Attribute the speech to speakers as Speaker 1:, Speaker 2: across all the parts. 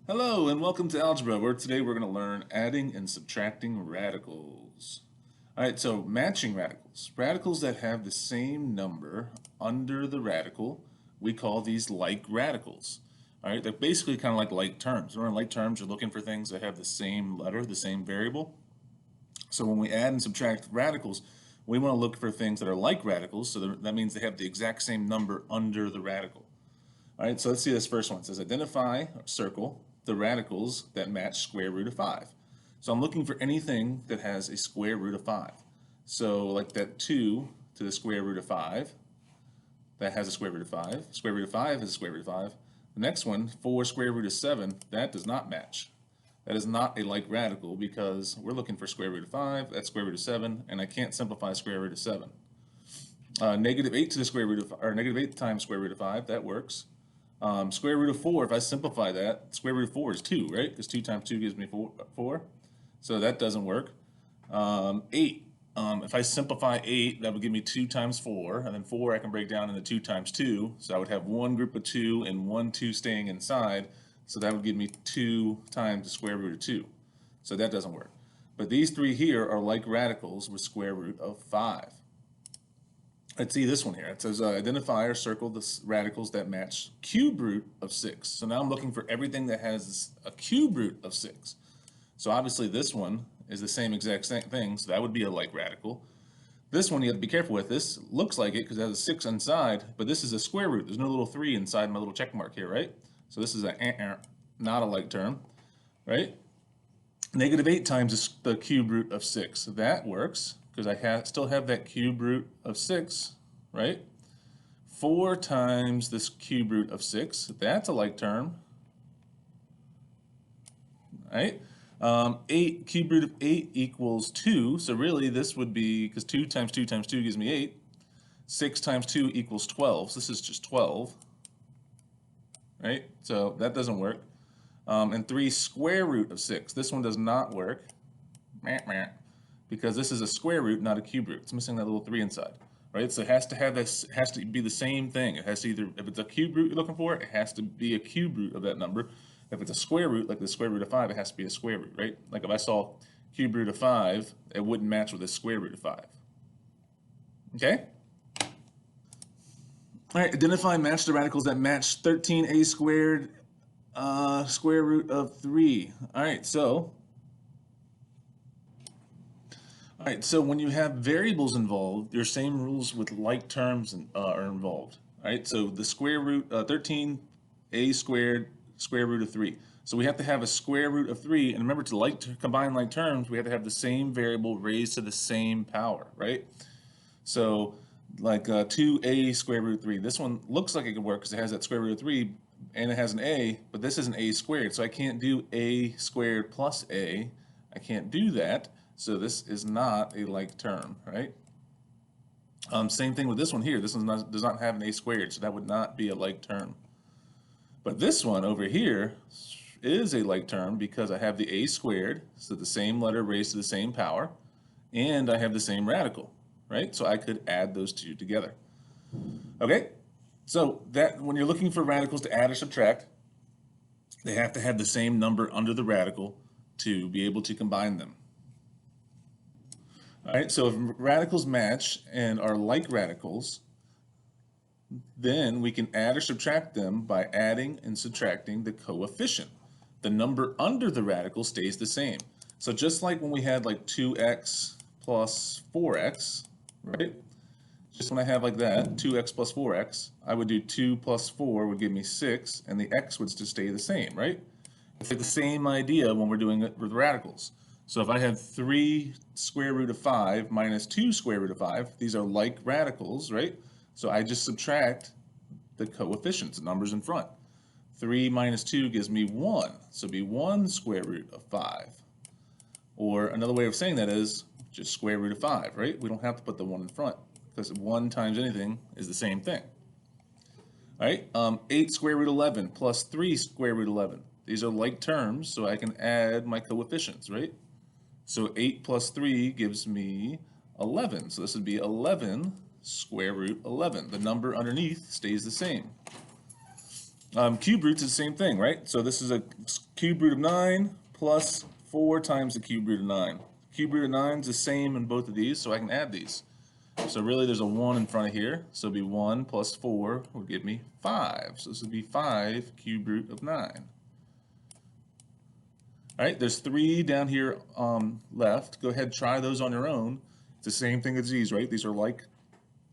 Speaker 1: Hello and welcome to Algebra, where today we're going to learn adding and subtracting radicals. All right, so matching radicals. Radicals that have the same number under the radical, we call these like radicals. All right, they're basically kind of like terms. Remember, like terms, you're looking for things that have the same letter, the same variable. So when we add and subtract radicals, we want to look for things that are like radicals, so that means they have the exact same number under the radical. All right, so let's see this first one. It says identify, or circle, the radicals that match square root of 5. So I'm looking for anything that has a square root of 5. So like that 2 to the square root of 5, that has a square root of 5. Square root of 5 has a square root of 5. The next one, 4 square root of 7, that does not match. That is not a like radical because we're looking for square root of 5, that's square root of 7, and I can't simplify square root of 7. Negative 8 to the square root of, or negative 8 times square root of 5, that works. Square root of 4, if I simplify that, square root of 4 is 2, right? Because 2 times 2 gives me 4. So that doesn't work. 8. If I simplify 8, that would give me 2 times 4. And then 4 I can break down into 2 times 2. So I would have one group of 2 and one 2 staying inside. So that would give me 2 times the square root of 2. So that doesn't work. But these three here are like radicals with square root of 5. Let's see this one here. It says identify or circle the radicals that match cube root of 6. So now I'm looking for everything that has a cube root of 6. So obviously this one is the same exact thing, so that would be a like radical. This one you have to be careful with. This looks like it because it has a 6 inside, but this is a square root. There's no little 3 inside my little check mark here, right? So this is not a like term, right? Negative 8 times the cube root of 6. That works because I still have that cube root of 6, right? 4 times this cube root of 6. That's a like term, right? 8 cube root of 8 equals 2. So really this would be, because 2 times 2 times 2 gives me 8. 6 times 2 equals 12. So this is just 12, right? So that doesn't work. And 3 square root of 6. This one does not work. Because this is a square root, not a cube root. It's missing that little 3 inside, right? So it has to have this, has to be the same thing. It has to either, if it's a cube root you're looking for, it has to be a cube root of that number. If it's a square root, like the square root of 5, it has to be a square root, right? Like if I saw cube root of 5, it wouldn't match with a square root of 5. Okay? All right, identify and match the radicals that match 13a squared square root of 3. All right, so when you have variables involved, your same rules with like terms are involved. All right, so the square root, 13a squared square root of 3. So we have to have a square root of 3, and remember to combine like terms, we have to have the same variable raised to the same power, right? So like 2a square root of 3. This one looks like it could work because it has that square root of 3, and it has an a, but this is an a squared, so I can't do a squared plus a. I can't do that. So this is not a like term, right? Same thing with this one here. This one does not have an a squared, so that would not be a like term. But this one over here is a like term because I have the a squared, so the same letter raised to the same power, and I have the same radical, right? So I could add those two together. Okay, so that when you're looking for radicals to add or subtract, they have to have the same number under the radical to be able to combine them. All right, so if radicals match and are like radicals, then we can add or subtract them by adding and subtracting the coefficient. The number under the radical stays the same. So just like when we had like 2x plus 4x, right? Just when I have like that, 2x plus 4x, I would do 2 plus 4 would give me 6, and the x would just stay the same, right? It's like the same idea when we're doing it with radicals. So if I have 3 square root of 5 minus 2 square root of 5, these are like radicals, right? So I just subtract the coefficients, the numbers in front. 3 minus 2 gives me 1, so it'd be 1 square root of 5. Or another way of saying that is just square root of 5, right? We don't have to put the 1 in front because 1 times anything is the same thing. All right, 8 square root 11 plus 3 square root 11. These are like terms, so I can add my coefficients, right? So 8 plus 3 gives me 11. So this would be 11 square root 11. The number underneath stays the same. Cube roots is the same thing, right? So this is a cube root of 9 plus 4 times the cube root of 9. Cube root of 9 is the same in both of these, so I can add these. So really there's a 1 in front of here, so it'll be 1 plus 4 will give me 5. So this would be 5 cube root of 9. All right, there's 3 down here left. Go ahead, try those on your own. It's the same thing as these, right? These are like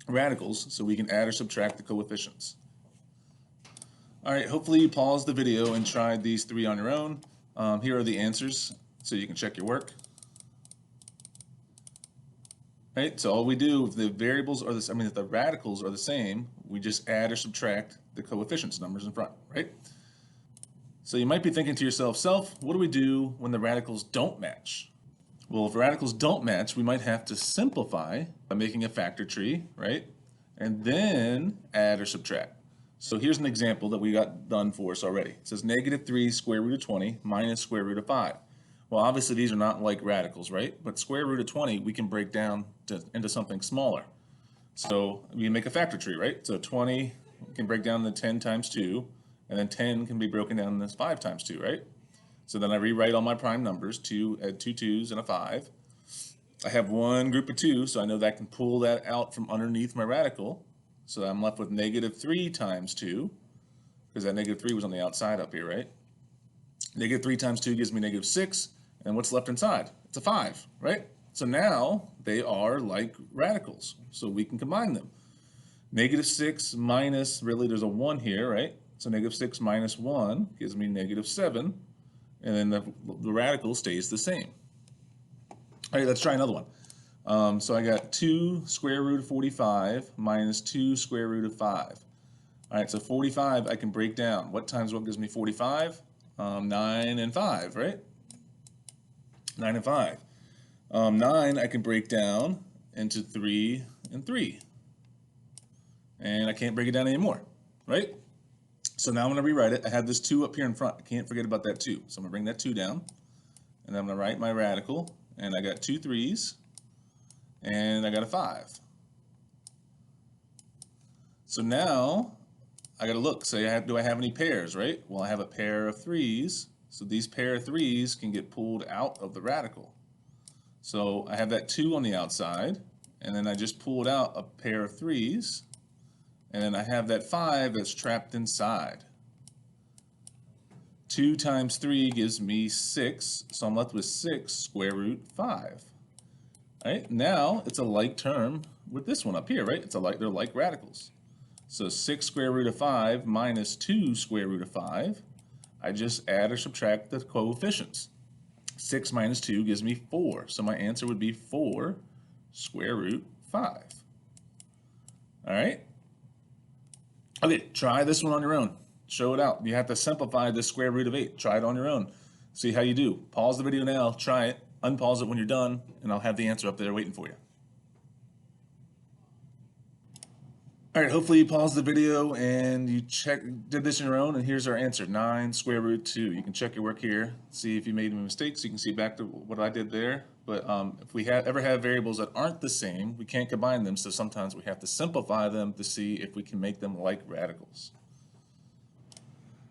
Speaker 1: radicals, so we can add or subtract the coefficients. All right, hopefully you paused the video and tried these 3 on your own. Here are the answers, so you can check your work. Right, so all we do, if the variables are the, if the radicals are the same, we just add or subtract the coefficients, numbers in front, right? So you might be thinking to yourself, what do we do when the radicals don't match? Well, if radicals don't match, we might have to simplify by making a factor tree, right? And then add or subtract. So here's an example that we got done for us already. It says -3 square root of 20 minus square root of 5. Well, obviously these are not like radicals, right? But square root of 20 we can break down into something smaller. So we make a factor tree, right? So 20 can break down to 10 times 2, and then 10 can be broken down as 5 times 2, right? So then I rewrite all my prime numbers, 2, add 2 2's and a 5. I have one group of 2, so I know that I can pull that out from underneath my radical. So I'm left with -3 times 2, because that -3 was on the outside up here, right? -3 times 2 gives me -6, and what's left inside? It's a 5, right? So now they are like radicals, so we can combine them. -6 minus, really there's a 1 here, right? So -6 minus 1 gives me -7, and then the radical stays the same. All right, let's try another one. So I got 2 square root of 45 minus 2 square root of 5. All right, so 45 I can break down. What times what gives me 45? 9 and 5, right? 9 and 5. 9 I can break down into 3 and 3. And I can't break it down anymore, right? So now I'm going to rewrite it. I have this 2 up here in front. I can't forget about that 2. So I'm going to bring that 2 down. And I'm going to write my radical. And I got 2 3's. And I got a 5. So now I got to look, say, do I have any pairs, right? Well, I have a pair of 3's, so these pair of 3's can get pulled out of the radical. So I have that 2 on the outside, and then I just pulled out a pair of 3's, and then I have that 5 that's trapped inside. 2 times 3 gives me 6, so I'm left with 6 square root 5. All right, now it's a like term with this one up here, right? They're like radicals. So 6 square root of 5 minus 2 square root of 5. I just add or subtract the coefficients. 6 minus 2 gives me 4. So my answer would be 4 square root 5. All right. Okay, try this one on your own. Show it out. You have to simplify the square root of 8. Try it on your own. See how you do. Pause the video now, try it, unpause it when you're done, and I'll have the answer up there waiting for you. All right, hopefully you paused the video and you did this on your own, and here's our answer, 9 square root 2. You can check your work here, see if you made any mistakes. You can see back to what I did there. But if we ever have variables that aren't the same, we can't combine them, so sometimes we have to simplify them to see if we can make them like radicals.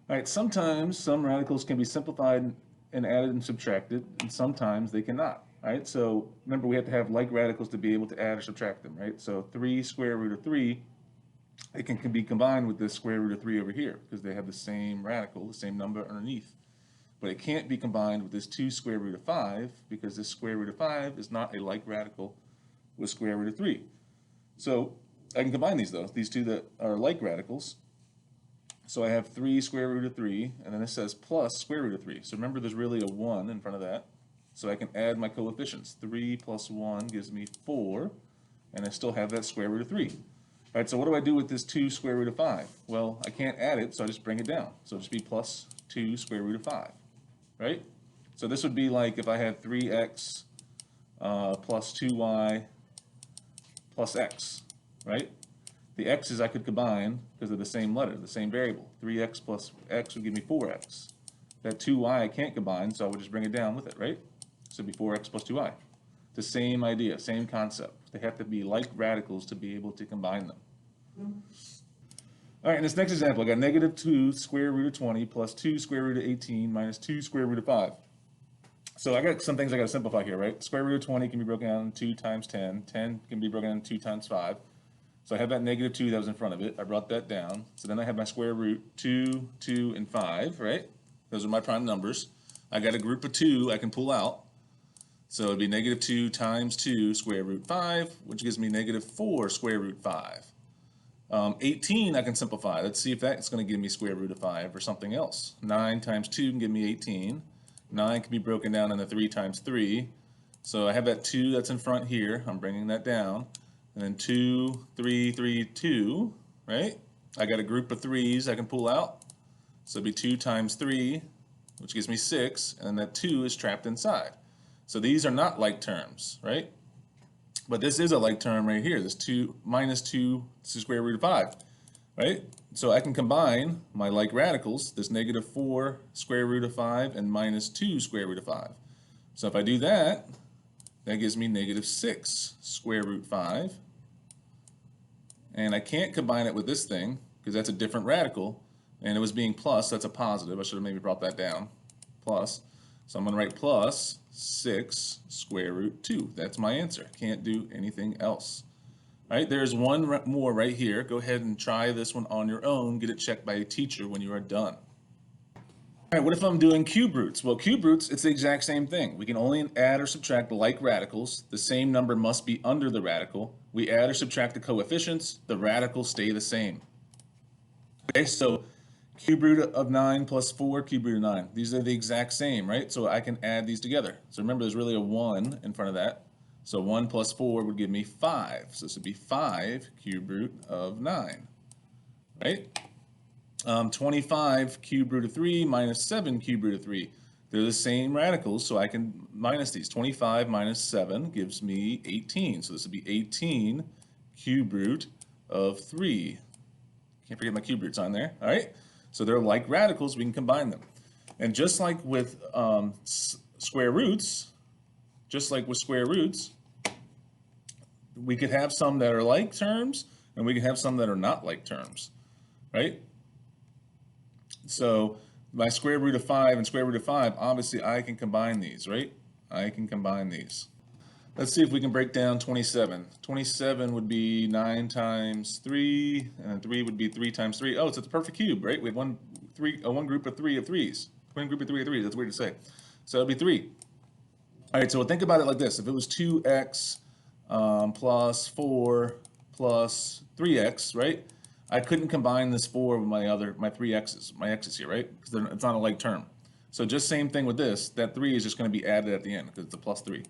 Speaker 1: All right, sometimes some radicals can be simplified and added and subtracted, and sometimes they cannot. All right, so remember we have to have like radicals to be able to add or subtract them, right? So 3 square root of 3, it can be combined with this square root of 3 over here because they have the same radical, the same number underneath. But it can't be combined with this 2 square root of 5 because this square root of 5 is not a like radical with square root of 3. So I can combine these though, these two that are like radicals. So I have 3 square root of 3, and then it says plus square root of 3. So remember there's really a 1 in front of that. So I can add my coefficients. 3 plus 1 gives me 4, and I still have that square root of 3. All right, so what do I do with this 2 square root of 5? Well, I can't add it, so I just bring it down. So it'll just be plus 2 square root of 5, right? So this would be like if I had 3x plus 2y plus x, right? The x's I could combine because they're the same letter, the same variable. 3x plus x would give me 4x. That 2y I can't combine, so I would just bring it down with it, right? So it'd be 4x plus 2y. The same idea, same concept. They have to be like radicals to be able to combine them. All right, in this next example, I got negative 2 square root of 20 plus 2 square root of 18 minus 2 square root of 5. So I got some things I got to simplify here, right? Square root of 20 can be broken down 2 times 10. 10 can be broken down 2 times 5. So I have that negative 2 that was in front of it. I brought that down. So then I have my square root 2, 2, and 5, right? Those are my prime numbers. I got a group of 2 I can pull out. So it'd be negative 2 times 2 square root 5, which gives me negative 4 square root 5. 18 I can simplify. Let's see if that's going to give me square root of 5 or something else. 9 times 2 can give me 18. 9 can be broken down into 3 times 3. So I have that 2 that's in front here. I'm bringing that down. And then 2, 3, 3, 2, right? I got a group of 3's I can pull out. So it'd be 2 times 3, which gives me 6. And then that 2 is trapped inside. So these are not like terms, right? But this is a like term right here. This 2 minus 2 square root of 5, right? So I can combine my like radicals, this negative 4 square root of 5 and minus 2 square root of 5. So if I do that, that gives me negative 6 square root 5. And I can't combine it with this thing because that's a different radical. And it was being plus, that's a positive. I should have maybe brought that down. Plus. So I'm going to write plus 6 square root 2. That's my answer. I can't do anything else. All right, there's one more right here. Go ahead and try this one on your own. Get it checked by a teacher when you are done. All right, what if I'm doing cube roots? Well, cube roots, it's the exact same thing. We can only add or subtract like radicals. The same number must be under the radical. We add or subtract the coefficients. The radicals stay the same. Okay, so cube root of 9 plus 4, cube root of 9. These are the exact same, right? So I can add these together. So remember, there's really a 1 in front of that. So 1 plus 4 would give me 5. So this would be 5 cube root of 9, right? 25 cube root of 3 minus 7 cube root of 3. They're the same radicals, so I can minus these. 25 minus 7 gives me 18. So this would be 18 cube root of 3. Can't forget my cube roots on there, all right? So they're like radicals, we can combine them. And just like with square roots, we could have some that are like terms, and we can have some that are not like terms, right? So my square root of 5 and square root of 5, obviously I can combine these, right? I can combine these. Let's see if we can break down 27. 27 would be 9 times 3, and 3 would be 3 times 3. Oh, so it's a perfect cube, right? We have one group of 3 of 3's. One group of 3 of 3's. That's weird to say. So it'd be 3. All right, so think about it like this. If it was 2x plus 4 plus 3x, right? I couldn't combine this 4 with my 3 x's, my x's here, right? Because it's not a like term. So just same thing with this. That 3 is just going to be added at the end because it's a plus 3.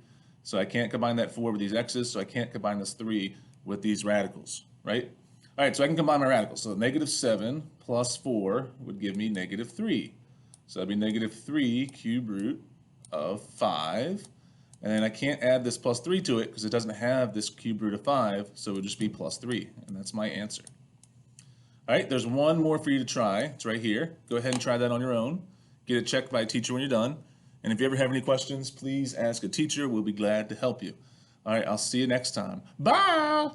Speaker 1: So I can't combine that 4 with these x's, so I can't combine this 3 with these radicals, right? All right, so I can combine my radicals. So negative 7 plus 4 would give me negative 3. So that'd be negative 3 cube root of 5. And then I can't add this plus 3 to it because it doesn't have this cube root of 5, so it would just be plus 3, and that's my answer. All right, there's one more for you to try. It's right here. Go ahead and try that on your own. Get it checked by a teacher when you're done. And if you ever have any questions, please ask a teacher. We'll be glad to help you. All right, I'll see you next time. Bye!